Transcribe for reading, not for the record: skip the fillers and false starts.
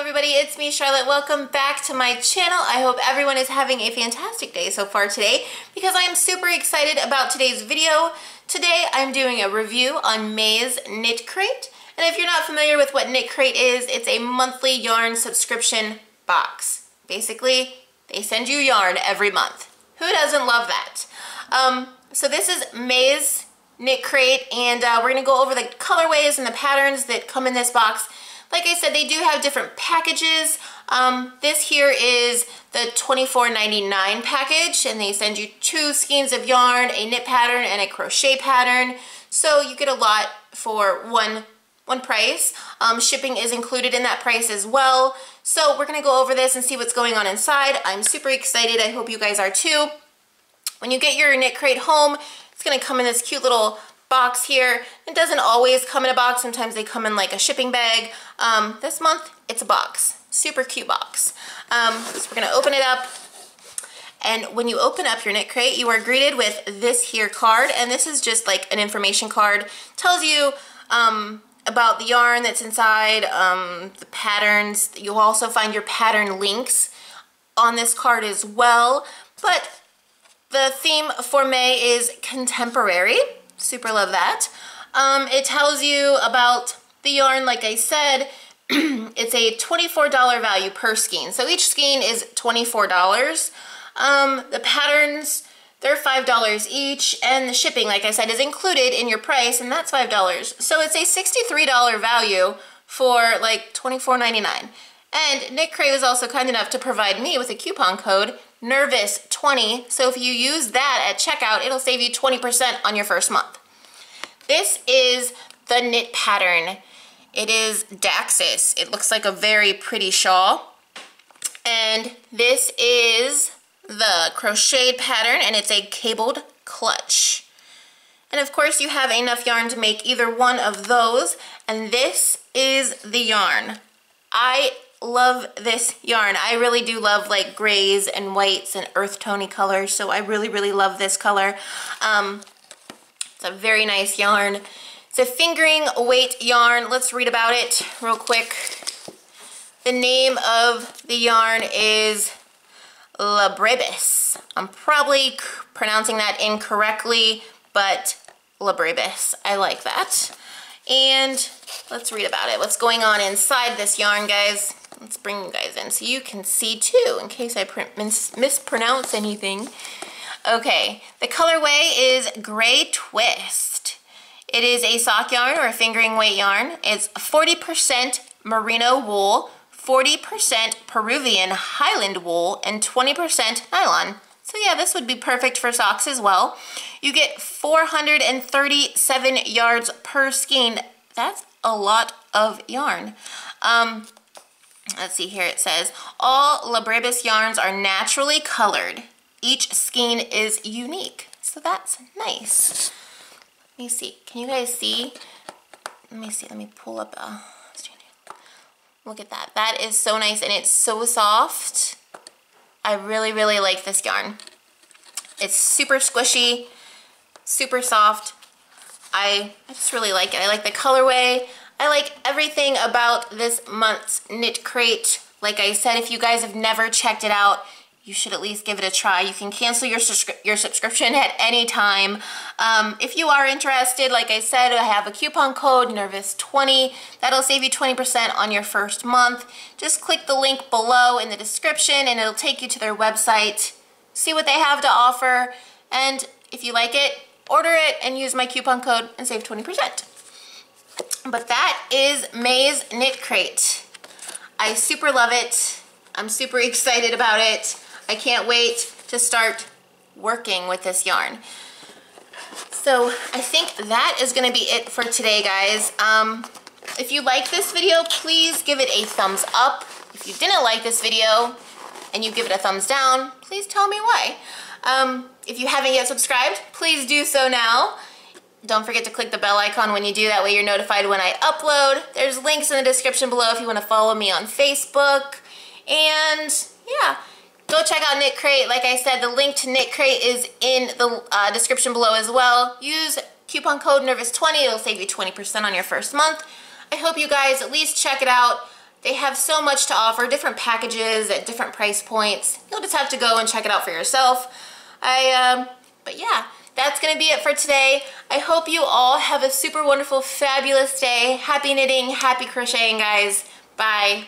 everybody, it's me, Charlotte. Welcome back to my channel. I hope everyone is having a fantastic day so far today because I am super excited about today's video. Today I'm doing a review on May's KnitCrate, and if you're not familiar with what KnitCrate is, it's a monthly yarn subscription box. Basically, they send you yarn every month. Who doesn't love that? So this is May's KnitCrate, and we're going to go over the colorways and the patterns that come in this box. Like I said, they do have different packages. This here is the $24.99 package, and they send you 2 skeins of yarn, a knit pattern, and a crochet pattern. So you get a lot for one price. Shipping is included in that price as well. So we're going to go over this and see what's going on inside. I'm super excited. I hope you guys are too. When you get your KnitCrate home, it's going to come in this cute little box here. It doesn't always come in a box. Sometimes they come in like a shipping bag. This month it's a box. Super cute box. So we're gonna open it up, and when you open up your KnitCrate, you are greeted with this here card, and this is just like an information card. Tells you about the yarn that's inside, the patterns. You'll also find your pattern links on this card as well. But the theme for May is contemporary. Super love that. It tells you about the yarn. Like I said, it's a $24 value per skein. So each skein is $24. The patterns, they're $5 each, and the shipping, like I said, is included in your price, and that's $5. So it's a $63 value for like $24.99. And KnitCrate was also kind enough to provide me with a coupon code, NERVOUS20, so if you use that at checkout, it'll save you 20% on your first month. This is the knit pattern. It is Daxis. It looks like a very pretty shawl. And this is the crocheted pattern, and it's a cabled clutch. And of course you have enough yarn to make either one of those, and this is the yarn. I love this yarn. I really do love like grays and whites and earth tony colors, so I really love this color. It's a very nice yarn. It's a fingering weight yarn. Let's read about it real quick. The name of the yarn is Labrebis. I'm probably pronouncing that incorrectly, but Labrebis. I like that. And let's read about it. What's going on inside this yarn, guys? Let's bring you guys in so you can see too, in case I mispronounce anything. Okay, the colorway is Gray Twist. It is a sock yarn or a fingering weight yarn. It's 40% merino wool, 40% Peruvian highland wool, and 20% nylon. So yeah, this would be perfect for socks as well. You get 437 yards per skein. That's a lot of yarn. Let's see here, it says, all Labrebis yarns are naturally colored. Each skein is unique. So that's nice. Let me see. Can you guys see? Let me see. Let me pull up. Look at that. That is so nice, and it's so soft. I really like this yarn. It's super squishy, super soft. I just really like it. I like the colorway. I like everything about this month's KnitCrate. Like I said, if you guys have never checked it out, you should at least give it a try. You can cancel your subscription at any time. If you are interested, like I said, I have a coupon code, NERVOUS20. That'll save you 20% on your first month. Just click the link below in the description, and it'll take you to their website. See what they have to offer, and if you like it, order it and use my coupon code and save 20%. But that is May's KnitCrate. I super love it. I'm super excited about it. I can't wait to start working with this yarn. So I think that is going to be it for today, guys. If you like this video, please give it a thumbs up. If you didn't like this video and you give it a thumbs down, please tell me why. If you haven't yet subscribed, please do so now. Don't forget to click the bell icon when you do. That way you're notified when I upload. There's links in the description below if you want to follow me on Facebook. And yeah, go check out KnitCrate. Like I said, the link to KnitCrate is in the description below as well. Use coupon code NERVOUS20. It'll save you 20% on your first month. I hope you guys at least check it out. They have so much to offer, different packages at different price points. You'll just have to go and check it out for yourself. But yeah, that's gonna be it for today. I hope you all have a super wonderful, fabulous day. Happy knitting, happy crocheting, guys. Bye.